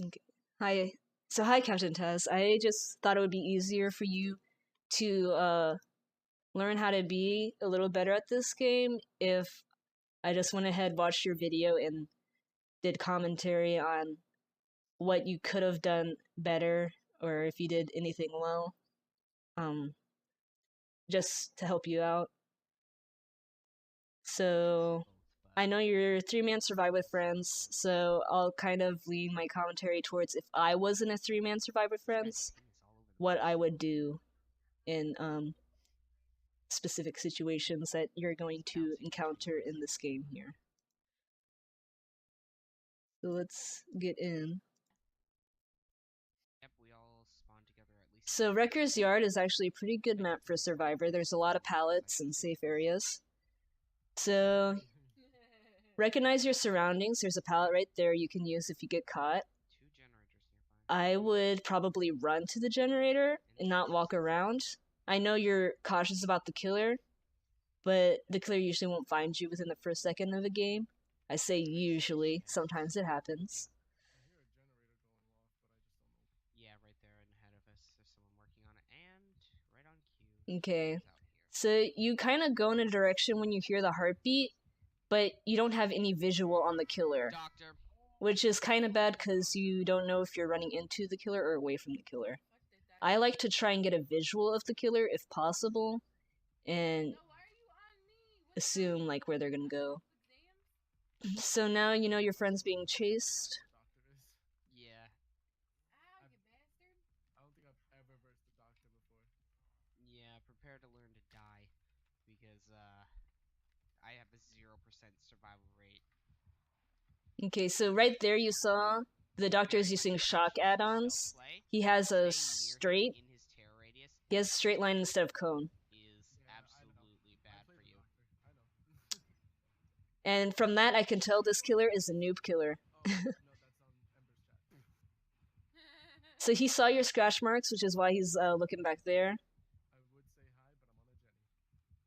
Okay. Hi. So hi, Captain Tess. I just thought it would be easier for you to learn how to be a little better at this game if I just went ahead, watched your video, and did commentary on what you could have done better or if you did anything well, um, just to help you out. So I know you're a three-man survive with friends, so I'll kind of lean my commentary towards if I was in a three-man survive with friends, what I would do in specific situations that you're going to encounter in this game here. So let's get in. Yep, we all spawn together at least. So Wrecker's Yard is actually a pretty good map for Survivor. There's a lot of pallets and safe areas. So recognize your surroundings. There's a pallet right there you can use if you get caught. 2 generators nearby. I would probably run to the generator and not walk around. I know you're cautious about the killer, but the killer usually won't find you within the first second of a game. I say usually, sometimes it happens. Yeah, right there and ahead of us. There's someone working on it, and right on cue. Okay. Out here. So you kind of go in a direction when you hear the heartbeat, but you don't have any visual on the killer, Doctor. which is kind of bad because you don't know if you're running into the killer or away from the killer. I like to try and get a visual of the killer if possible, and assume like where they're gonna go. So now you know your friend's being chased. Yeah. Yeah, prepare to learn to die. Because, I have a 0% survival rate. Okay, so right there you saw the doctor's using shock add-ons. He has a straight. In his terror radius He has a straight line instead of cone. is absolutely bad for you. And from that, I can tell this killer is a noob killer. So he saw your scratch marks, which is why he's looking back there.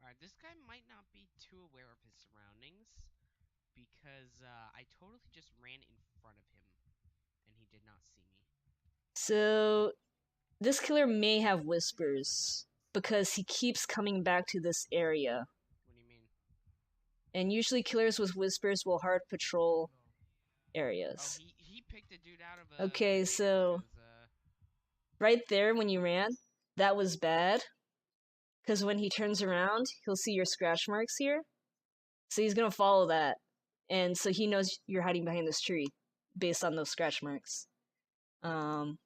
Alright, this guy might not be too aware of his surroundings, because I totally just ran in front of him, and he did not see me. So this killer may have whispers, because he keeps coming back to this area. What do you mean? And usually killers with whispers will hard patrol areas. Oh, he picked a dude out of a... Okay, so right there when you ran, that was bad. Because when he turns around, he'll see your scratch marks here. So he's gonna follow that. And so he knows you're hiding behind this tree based on those scratch marks. Fuck.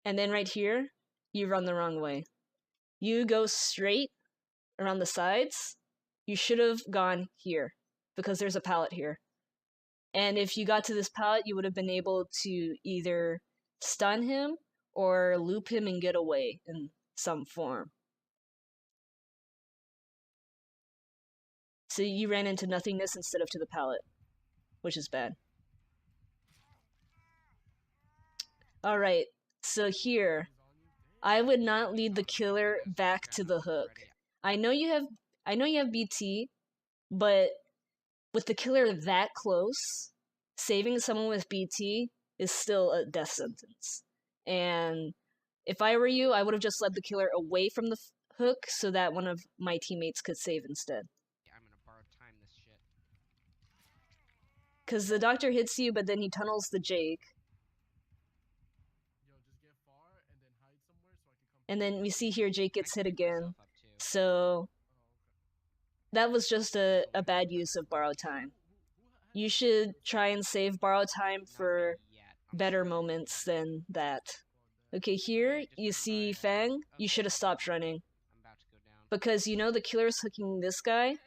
And then right here, you run the wrong way. You go straight around the sides. You should have gone here because there's a pallet here. And if you got to this pallet, you would have been able to either stun him or loop him and get away in some form. So you ran into nothingness instead of to the pallet, which is bad. Alright, so here, I would not lead the killer back to the hook. I know you have BT, but with the killer that close, saving someone with BT is still a death sentence. And if I were you, I would have just led the killer away from the hook so that one of my teammates could save instead. Yeah, I'm gonna borrow time this shit. Because the doctor hits you, but then he tunnels the Jake. And then we see here Jake gets hit again. So that was just a bad use of borrowed time. You should try and save borrowed time for better moments than that. Okay, here you see Fang. You should have stopped running. Because you know the killer's hooking this guy,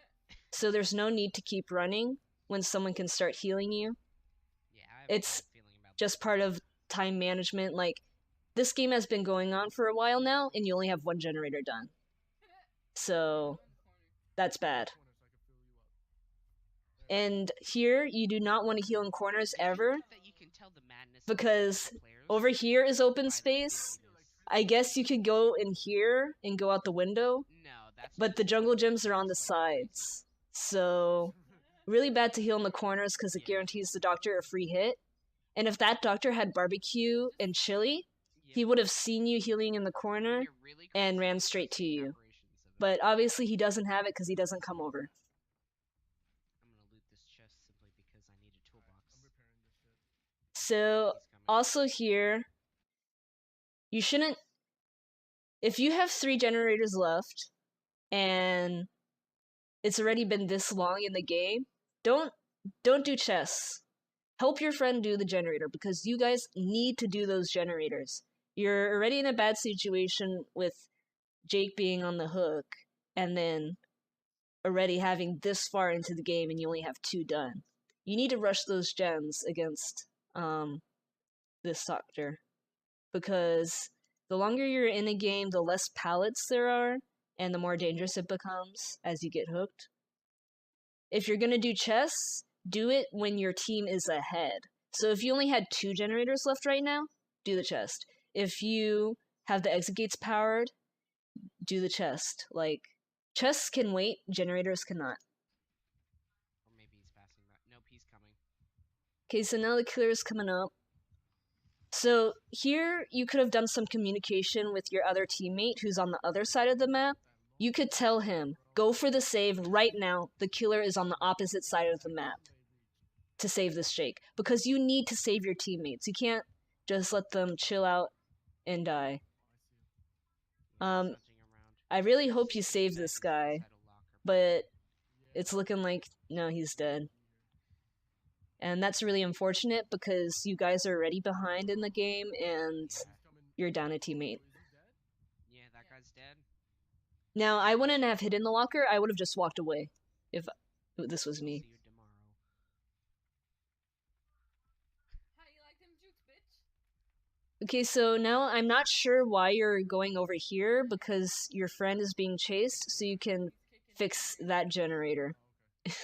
so there's no need to keep running when someone can start healing you. It's just part of time management. Like, this game has been going on for a while now, and you only have one generator done. So, that's bad. And here, you do not want to heal in corners ever, because over here is open space. I guess you could go in here and go out the window, but the jungle gyms are on the sides. So, really bad to heal in the corners because it guarantees the doctor a free hit. And if that doctor had barbecue and chili, he would have seen you healing in the corner and ran straight to you. But obviously he doesn't have it because he doesn't come over. I'm gonna loot this chest simply because I need a toolbox. So, also here, you shouldn't... If you have 3 generators left, and it's already been this long in the game, don't do chests. Help your friend do the generator, because you guys need to do those generators. You're already in a bad situation with Jake being on the hook, and then already having this far into the game and you only have 2 done. You need to rush those gens against this doctor, because the longer you're in a game, the less pallets there are, and the more dangerous it becomes as you get hooked. If you're gonna do chests, do it when your team is ahead. So if you only had 2 generators left right now, do the chest. If you have the exit gates powered, do the chest. Like, chests can wait, generators cannot. Or maybe he's passing by. Nope, he's coming. Okay, so now the killer is coming up. So here you could have done some communication with your other teammate who's on the other side of the map. You could tell him, go for the save right now. The killer is on the opposite side of the map to save this Jake. Because you need to save your teammates. You can't just let them chill out and die. I really hope you save this guy, but it's looking like, no, he's dead. And that's really unfortunate because you guys are already behind in the game and you're down a teammate. Yeah, that guy's dead. Now, I wouldn't have hidden the locker, I would have just walked away if this was me. See you tomorrow. How you like them jukes, bitch? Okay, so now I'm not sure why you're going over here because your friend is being chased, so you can fix that generator. Alright,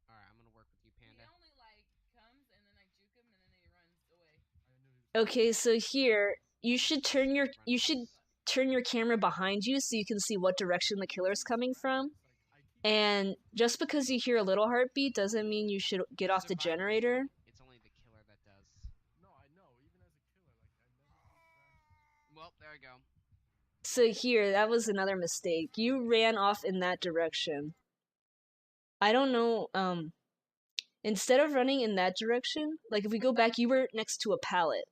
I'm gonna work with you, Panda. He only like comes and then I juke him and then he runs away. Okay, so here you should turn your camera behind you so you can see what direction the killer's coming from. And just because you hear a little heartbeat doesn't mean you should get off the generator. It's only the killer that does. No, I know. Even as a killer, like I never. Well, there we go. So here, that was another mistake. You ran off in that direction. I don't know, instead of running in that direction, like if we go back, you were next to a pallet.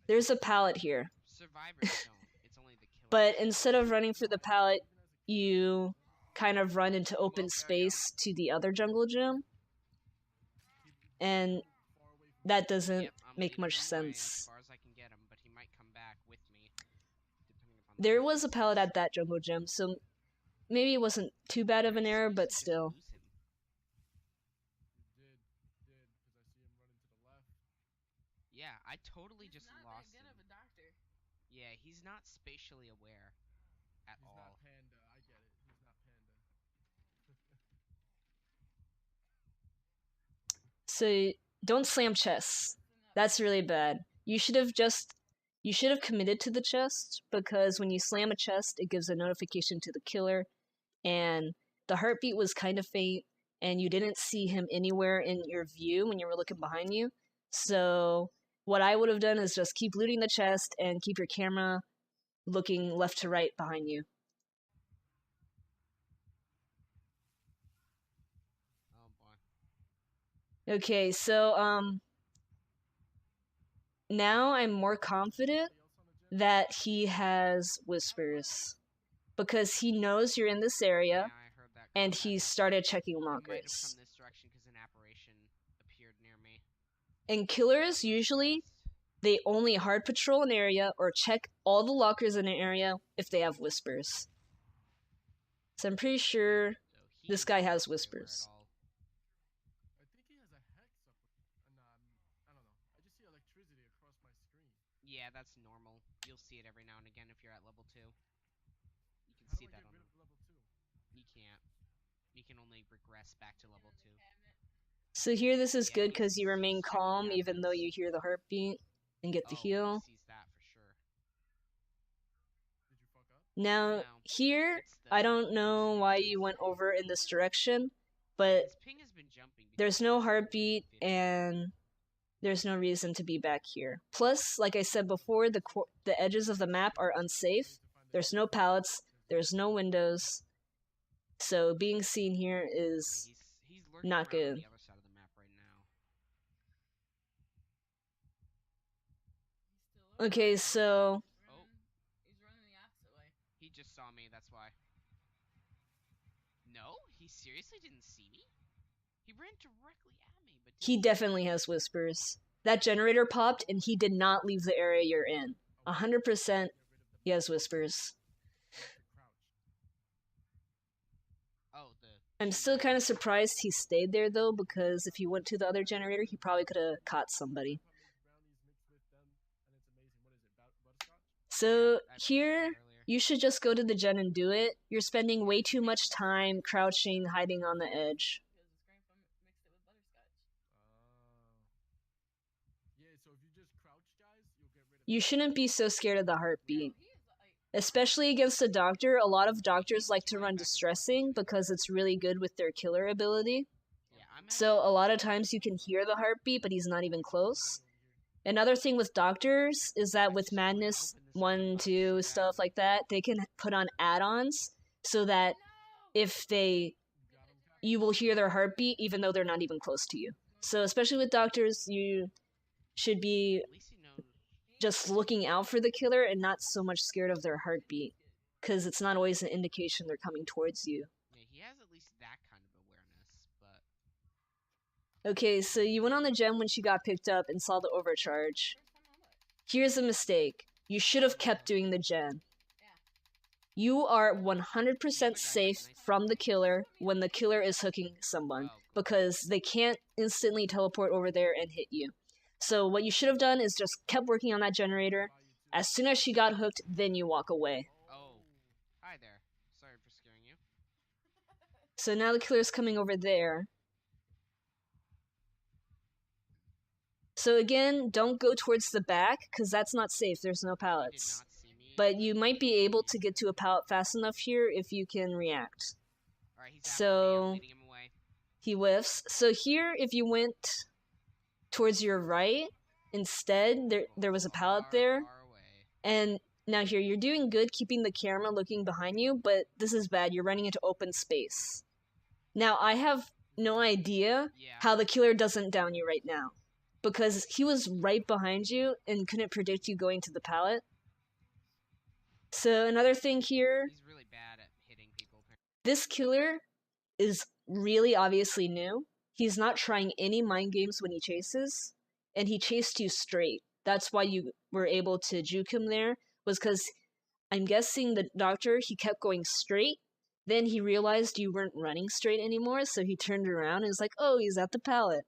There's a pallet here. Survivors don't. It's only the killer. But instead of running for the pallet, you kind of run into open space to the other jungle gym. And that doesn't Yep, I'm make leading much him away sense. As far as I can get him, but he might come back with me. Depending upon the There was a pallet at that jungle gym, so maybe it wasn't too bad of an error, but Just still. lose him. You did, because I see him run into the left. Yeah, I totally He's just not lost that good him. of a doctor. Yeah, he's not spatially aware at He's all. not Panda. I get it. He's not Panda. So don't slam chests. That's really bad. You should have committed to the chest, because when you slam a chest, it gives a notification to the killer, and the heartbeat was kind of faint, and you didn't see him anywhere in your view when you were looking behind you. So what I would have done is just keep looting the chest and keep your camera looking left to right behind you. Oh boy. Okay, so now I'm more confident that he has whispers, because he knows you're in this area, Yeah, I heard that and combat he method. started checking He might have lockers. come this direction because an apparition appeared near me. And killers, usually, they only hard patrol an area or check all the lockers in an area if they have whispers. So I'm pretty sure So he this is guy not has aware whispers. at all. I think he has a hex up with. I don't know. I just see electricity across my screen. Yeah, that's normal. You'll see it every now and again if you're at level 2. You can How see do I that get on rid of level 2? You can't. You can only regress back to level 2. So here this is Yeah, good he's- because you remain he's checking calm even though you cabinets. hear the heartbeat and get the Oh, heal. he sees that for sure. Did you fuck up? Now, No, here, it's the I don't know why you went over in this direction, but his ping has been jumping. there's between no 40 heartbeat, 50. and there's no reason to be back here. Plus, like I said before, the edges of the map are unsafe. There's no pallets, there's no windows, so being seen here is He's lurking not around good. on the other side of the map right now. He's still Okay, over. so He's running the opposite way. He just saw me, that's why. No, he seriously didn't see me? He ran directly at me, but he definitely has whispers. That generator popped, and he did not leave the area you're in. 100% he has whispers. Oh, I'm still kind of surprised he stayed there, though, because if he went to the other generator, he probably could have caught somebody. So here, you should just go to the gen and do it. You're spending way too much time crouching, hiding on the edge. Because his grandpa mixed it with butterscotch. Yeah, so if you just crouch, guys, you'll get rid of You shouldn't be so scared of the heartbeat. He is like, Especially against a doctor, a lot of doctors like to run distressing because it's really good with their killer ability. Yeah, I'm So a lot of times you can hear the heartbeat, but he's not even close. Another thing with doctors is that with Madness 1, 2, stuff like that, they can put on add-ons so that if you will hear their heartbeat even though they're not even close to you. So especially with doctors, you should be at least he knows. just looking out for the killer and not so much scared of their heartbeat, because it's not always an indication they're coming towards you. Yeah, he has at least that kind of awareness, but Okay, so you went on the gem when she got picked up and saw the overcharge. Here's a mistake. You should have kept doing the gen. You are 100% safe from the killer when the killer is hooking someone, because they can't instantly teleport over there and hit you. So what you should have done is just kept working on that generator. As soon as she got hooked, then you walk away. oh, hi there. Sorry for scaring you. So now the killer's coming over there. So again, don't go towards the back, because that's not safe. There's no He did pallets. not see me. But you might be able to get to a pallet fast enough here if you can react. Alright, he's after me. So- I'm leading him away. He whiffs. So here, if you went towards your right, instead, there was a pallet Far, there. far away. And now here, you're doing good keeping the camera looking behind you, but this is bad. You're running into open space. Now, I have no idea Yeah. how the killer doesn't down you right now, because he was right behind you and couldn't predict you going to the pallet. So another thing here, He's really bad at hitting people. this killer is really obviously new. He's not trying any mind games when he chases, and he chased you straight. That's why you were able to juke him there, was because I'm guessing the doctor, he kept going straight. Then he realized you weren't running straight anymore, so he turned around and was like, oh, he's at the pallet.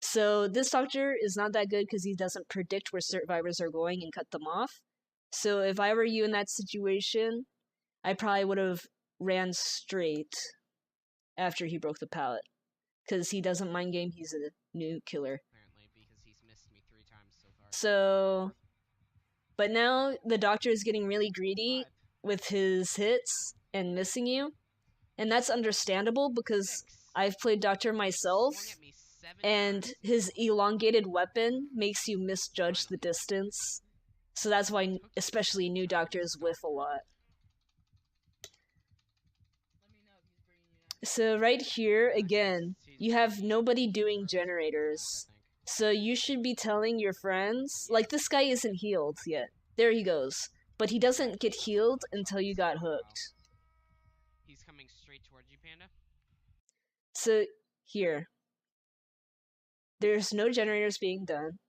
So this doctor is not that good because he doesn't predict where survivors are going and cut them off. So if I were you in that situation, I probably would have ran straight after he broke the pallet. Because he doesn't mind game, he's a new killer. Apparently, because he's missed me 3 times so far. So, but now the doctor is getting really greedy 5, with his hits and missing you. And that's understandable because 6. I've played Doctor myself, Swung at me 7 and times. his elongated weapon makes you misjudge the distance. So that's why especially new doctors whiff a lot. Let me know if he's bringing you down. So right here, again, He's- you have nobody he's doing first, generators. I think. So you should be telling your friends, like, this guy isn't healed yet. There he goes. But he doesn't get healed until you got hooked. He's coming straight towards you, Panda. So, here. There's no generators being done.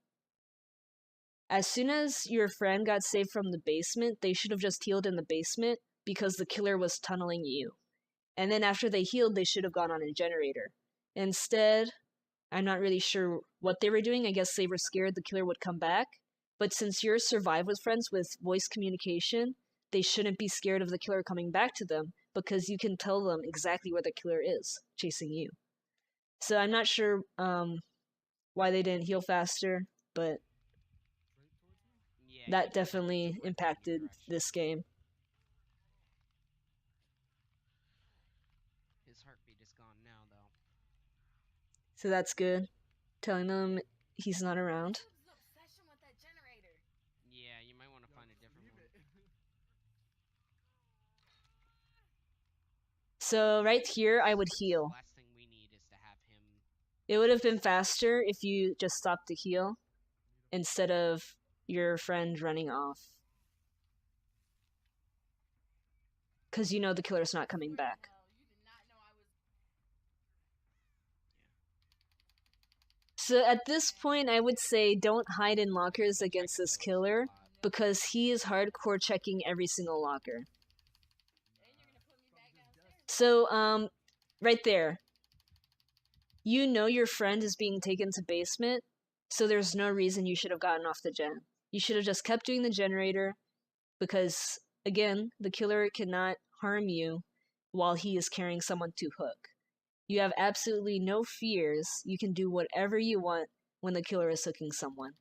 As soon as your friend got saved from the basement, they should have just healed in the basement because the killer was tunneling you. And then after they healed, they should have gone on a generator. Instead, I'm not really sure what they were doing. I guess they were scared the killer would come back. But since you're survive with friends with voice communication, they shouldn't be scared of the killer coming back to them because you can tell them exactly where the killer is chasing you. So I'm not sure why they didn't heal faster, but Yeah, that he definitely went impacted direction. this game. His heartbeat is gone now, though. So that's good. Telling them he's not around. Juke's obsession with that generator. Yeah, you might want to Yo, find a just different leave one. it. So right here, I would The heal. last thing we need is to have him. It would have been faster if you just stopped to heal instead of your friend running off. Because you know the killer's not coming back. Well, you did not know I was. So at this point, I would say don't hide in lockers against this killer because he is hardcore checking every single locker. And you're gonna put me back downstairs. So, right there. You know your friend is being taken to basement, so there's no reason you should have gotten off the gen. You should have just kept doing the generator because, again, the killer cannot harm you while he is carrying someone to hook. You have absolutely no fears. You can do whatever you want when the killer is hooking someone.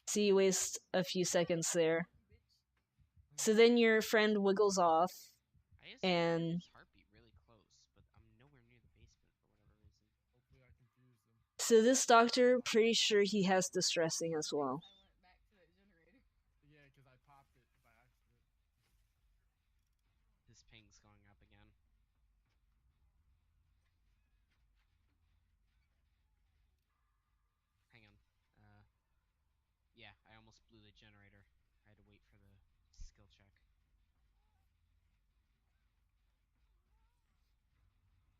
So you waste a few seconds there. So then your friend wiggles off, I just and heard his heartbeat really close, but I'm nowhere near the basement for whatever reason. Hopefully I confused him. so this doctor, pretty sure he has distressing as well. I went back to that generator. Yeah, because I popped it by accident. This ping's going up again. Hang on. Yeah, I almost blew the generator. I had to wait for the skill check.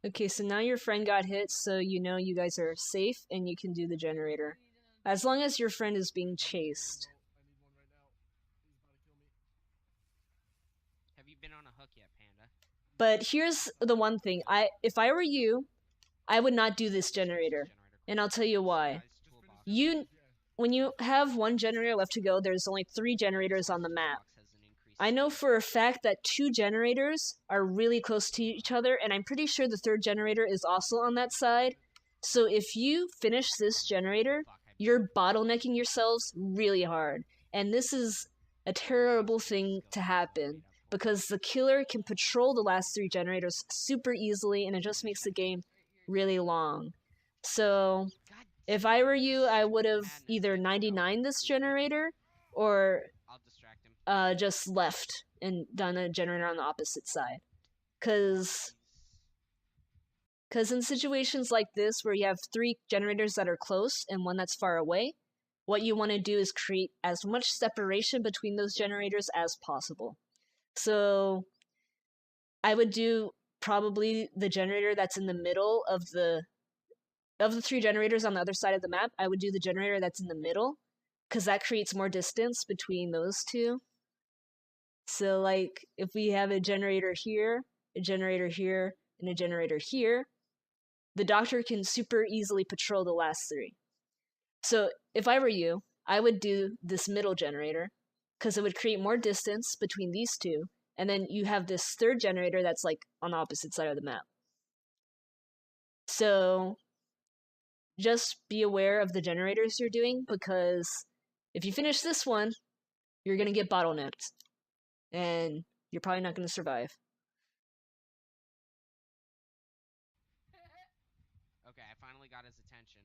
Okay, so now your friend got hit, so you know you guys are safe and you can do the generator. As long as your friend is being chased. I need one right now. He's about to kill me. Have you been on a hook yet, Panda? But here's the one thing. If I were you, I would not do this generator. And I'll tell you why. Guys, toolbox. You when you have one generator left to go, there's only 3 generators on the map. Toolbox has an increased I know speed. for a fact that 2 generators are really close to each other, and I'm pretty sure the 3rd generator is also on that side. So if you finish this generator, Fuck, I you're bottlenecking yourselves really hard. And this is a terrible thing to happen because the killer can patrol the last 3 generators super easily, and it just makes the game really long. So God, if I were you, I would have madness. either 99 this generator or I'll distract him. just left and done a generator on the opposite side. Cause in situations like this where you have 3 generators that are close and one that's far away, what you want to do is create as much separation between those generators as possible. So I would do probably the generator that's in the middle of the 3 generators on the other side of the map. I would do the generator that's in the middle because that creates more distance between those 2. So like if we have a generator here, and a generator here, the doctor can super easily patrol the last 3. So if I were you, I would do this middle generator because it would create more distance between these 2, and then you have this 3rd generator that's like on the opposite side of the map. So just be aware of the generators you're doing because if you finish this one, you're going to get bottlenecked and you're probably not going to survive. Okay, I finally got his attention.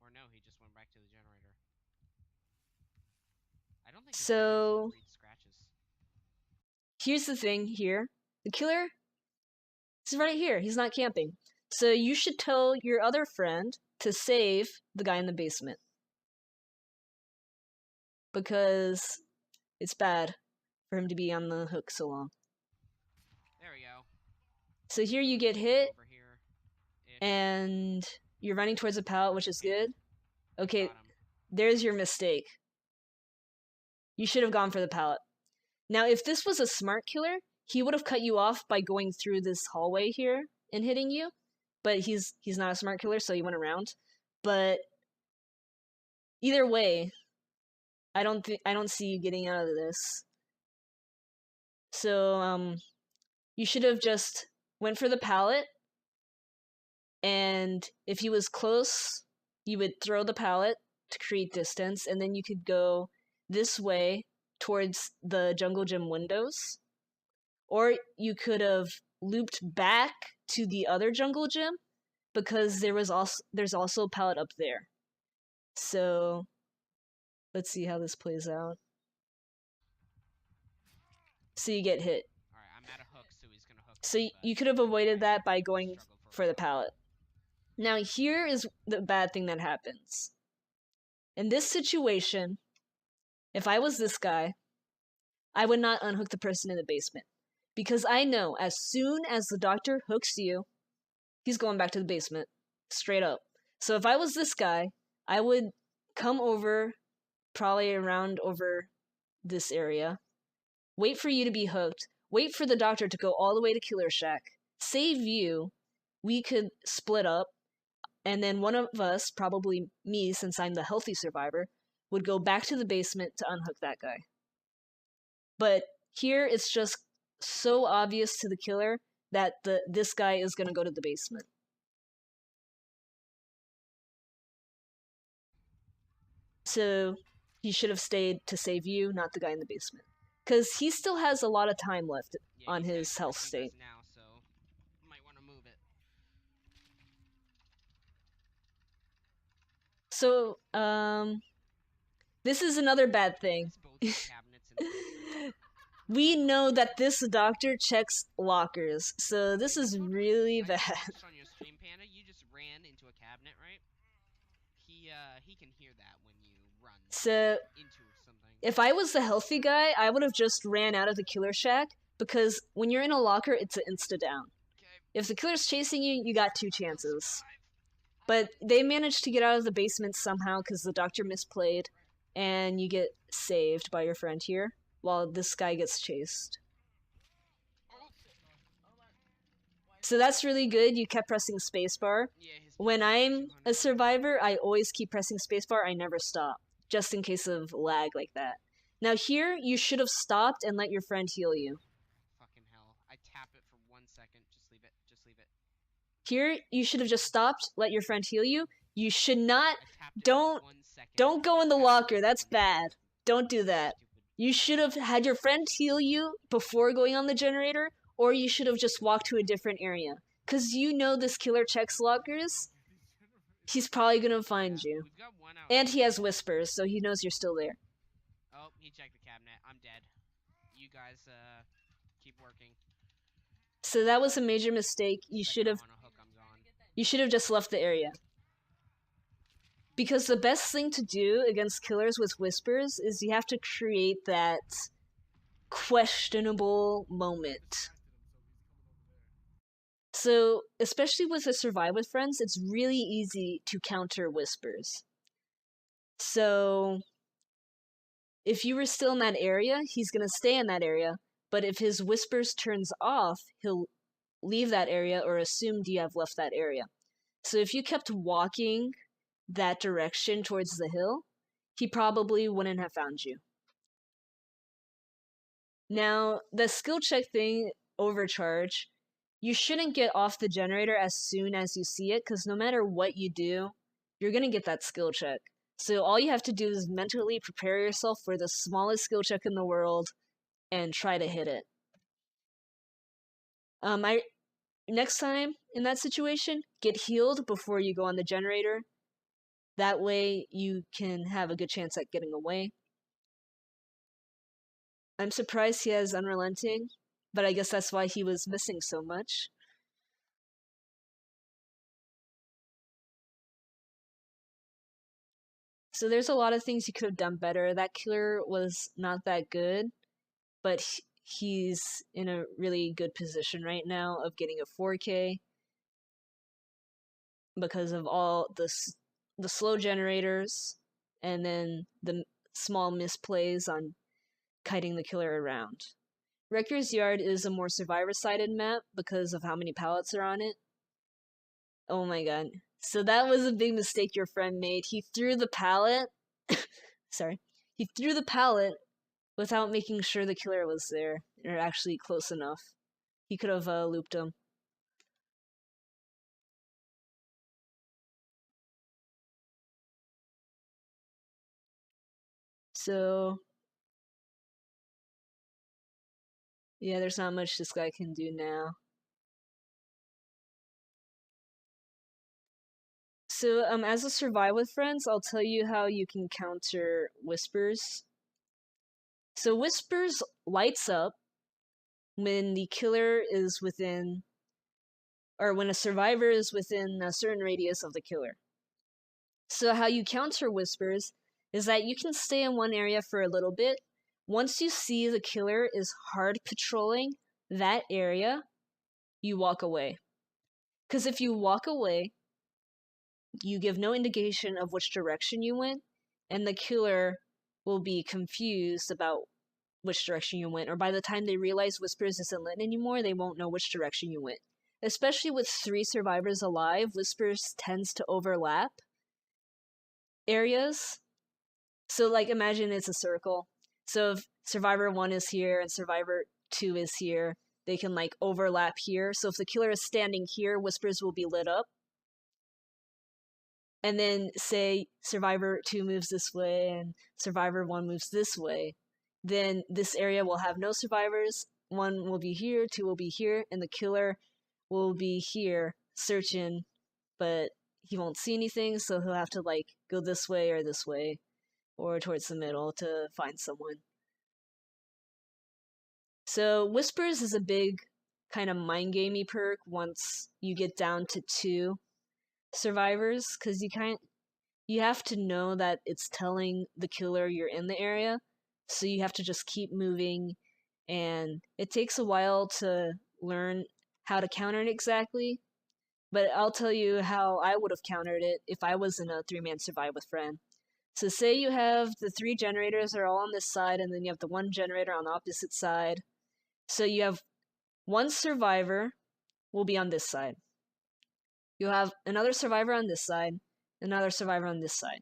Or no, he just went back to the generator. I don't think this guy So- actually breeds scratches. Here's the thing here. The killer is right here. He's not camping. So you should tell your other friend to save the guy in the basement. Because it's bad for him to be on the hook so long. There we go. So here you get hit Over here. and you're running towards a pallet, which is good. Okay, Got him. there's your mistake. You should have gone for the pallet. Now, if this was a smart killer, he would have cut you off by going through this hallway here and hitting you. But he's not a smart killer, so he went around. But either way, I don't see you getting out of this. So you should have just went for the pallet, and if he was close, you would throw the pallet to create distance, and then you could go this way towards the jungle gym windows, or you could have looped back to the other jungle gym because there's also a pallet up there. So let's see how this plays out. So you get hit. Alright, I'm at a hook, so he's gonna hook. So me, but you could have avoided that by going struggle for a the while. pallet. Now here is the bad thing that happens. In this situation, if I was this guy, I would not unhook the person in the basement. Because I know as soon as the doctor hooks you, he's going back to the basement. Straight up. So if I was this guy, I would come over, probably around over this area, wait for you to be hooked, wait for the doctor to go all the way to Killer Shack, save you, we could split up, and then one of us, probably me since I'm the healthy survivor, would go back to the basement to unhook that guy. But here it's just so obvious to the killer that this guy is gonna go to the basement. So he should have stayed to save you, not the guy in the basement. Because he still has a lot of time left Yeah, on he's heading his health towards you state. guys now, so might want to move it. So, this is another bad thing. It's both the cabinets in the basement. We know that this doctor checks lockers, so this is really I just bad. watched on your stream, Panda. You just ran into a cabinet, right? He can hear that when you run So, into something. if I was the healthy guy, I would have just ran out of the killer shack, because when you're in a locker, it's an insta-down. Okay. If the killer's chasing you, you got 2 chances. But they managed to get out of the basement somehow because the doctor misplayed, and you get saved by your friend here, while this guy gets chased. So that's really good, you kept pressing spacebar. Yeah, his When ping is I'm 200. a survivor, I always keep pressing spacebar, I never stop, just in case of lag like that. Now here, you should have stopped and let your friend heal you. Fucking hell. I tap it for 1 second. Just leave it. Just leave it. Here, you should have just stopped, let your friend heal you. You should not, I tapped it don't- for 1 second. don't go I in the tapped it locker, for that's 1 bad. second. Don't do that. Stupid. You should have had your friend heal you before going on the generator, or you should have just walked to a different area. Because you know this killer checks lockers, he's probably gonna find you. We've got one out. And he has whispers, so he knows you're still there. Oh, he checked the cabinet. I'm dead. You guys, keep working. So that was a major mistake. You Second should have on a hook, I'm gone. just left the area. Because the best thing to do against killers with whispers is you have to create that questionable moment. So, especially with a Survive with Friends, it's really easy to counter whispers. So, if you were still in that area, he's gonna stay in that area, but if his whispers turns off, he'll leave that area or assumed you have left that area. So if you kept walking that direction towards the hill, he probably wouldn't have found you. Now, the skill check thing, overcharge, you shouldn't get off the generator as soon as you see it, because no matter what you do, you're gonna get that skill check. So all you have to do is mentally prepare yourself for the smallest skill check in the world and try to hit it. Next time in that situation, get healed before you go on the generator. That way you can have a good chance at getting away. I'm surprised he has Unrelenting, but I guess that's why he was missing so much. So there's a lot of things he could have done better. That killer was not that good, but he's in a really good position right now of getting a 4K because of all the slow generators and then the small misplays on kiting the killer around. Wrecker's Yard is a more survivor-sided map because of how many pallets are on it. Oh my god. So that was a big mistake your friend made. He threw the pallet... Sorry. He threw the pallet without making sure the killer was there, or actually close enough. He could have looped him. So... Yeah, there's not much this guy can do now. So, as a Survive with Friends, I'll tell you how you can counter Whispers. So, Whispers lights up when the killer is within, or when a survivor is within a certain radius of the killer. So, how you counter Whispers is that you can stay in one area for a little bit. Once you see the killer is hard patrolling that area, you walk away. Because if you walk away, you give no indication of which direction you went, and the killer will be confused about which direction you went, or by the time they realize Whispers isn't lit anymore, they won't know which direction you went. Especially with 3 survivors alive, Whispers tends to overlap areas. So, like, imagine it's a circle. So if Survivor 1 is here and Survivor 2 is here, they can, like, overlap here. So if the killer is standing here, Whispers will be lit up. And then, say, Survivor 2 moves this way and Survivor 1 moves this way, then this area will have no survivors. 1 will be here, 2 will be here, and the killer will be here searching, but he won't see anything, so he'll have to, like, go this way, or towards the middle to find someone. So Whispers is a big kind of mind gamey perk once you get down to 2 survivors, because you have to know that it's telling the killer you're in the area, so you have to just keep moving, and it takes a while to learn how to counter it exactly, but I'll tell you how I would have countered it if I was in a 3-man Survive with Friend. So say you have the 3 generators are all on this side, and then you have the 1 generator on the opposite side. So you have 1 survivor will be on this side. You'll have another survivor on this side, another survivor on this side.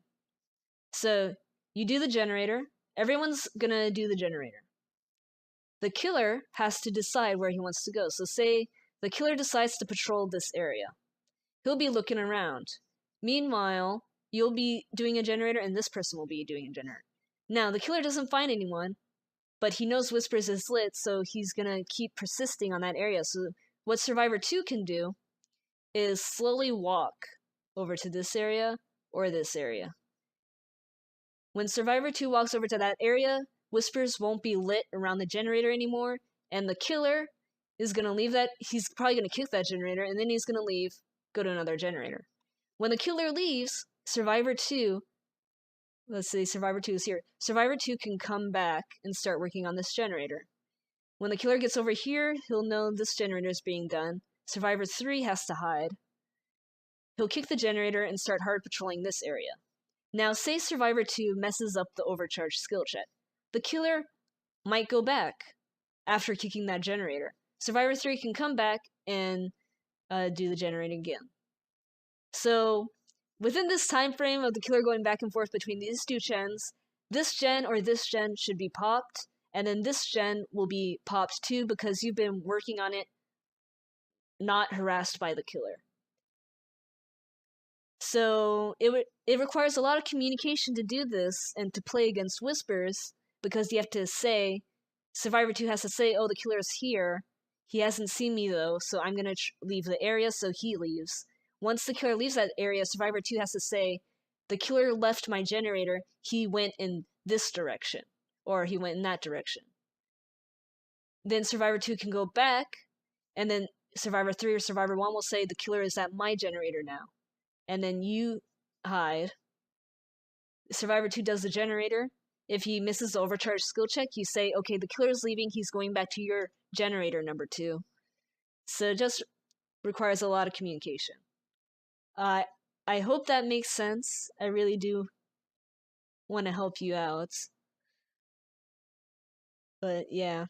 So you do the generator. Everyone's gonna do the generator. The killer has to decide where he wants to go. So say the killer decides to patrol this area. He'll be looking around. Meanwhile, you'll be doing a generator and this person will be doing a generator. Now, the killer doesn't find anyone, but he knows Whispers is lit, so he's gonna keep persisting on that area. So what Survivor 2 can do is slowly walk over to this area or this area. When Survivor 2 walks over to that area, Whispers won't be lit around the generator anymore, and the killer is gonna leave that. He's probably gonna kick that generator, and then he's gonna leave, go to another generator. When the killer leaves, Survivor 2, let's say Survivor 2 is here, Survivor 2 can come back and start working on this generator. When the killer gets over here, he'll know this generator is being done. Survivor 3 has to hide. He'll kick the generator and start hard patrolling this area. Now, say Survivor 2 messes up the overcharged skill check. The killer might go back after kicking that generator. Survivor 3 can come back and do the generating again. So, within this time frame of the killer going back and forth between these 2 gens, this gen or this gen should be popped, and then this gen will be popped too because you've been working on it not harassed by the killer. So it requires a lot of communication to do this and to play against Whispers, because you have to say, Survivor 2 has to say, oh, the killer's here. He hasn't seen me though, so I'm gonna leave the area, so he leaves. Once the killer leaves that area, Survivor 2 has to say, the killer left my generator, he went in this direction, or he went in that direction. Then Survivor 2 can go back, and then Survivor 3 or Survivor 1 will say, the killer is at my generator now. And then you hide. Survivor 2 does the generator. If he misses the overcharged skill check, you say, okay, the killer's leaving, he's going back to your generator number 2. So it just requires a lot of communication. I hope that makes sense. I really do want to help you out. But yeah.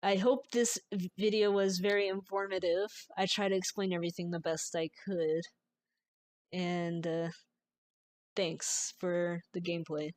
I hope this video was very informative. I tried to explain everything the best I could. And thanks for the gameplay.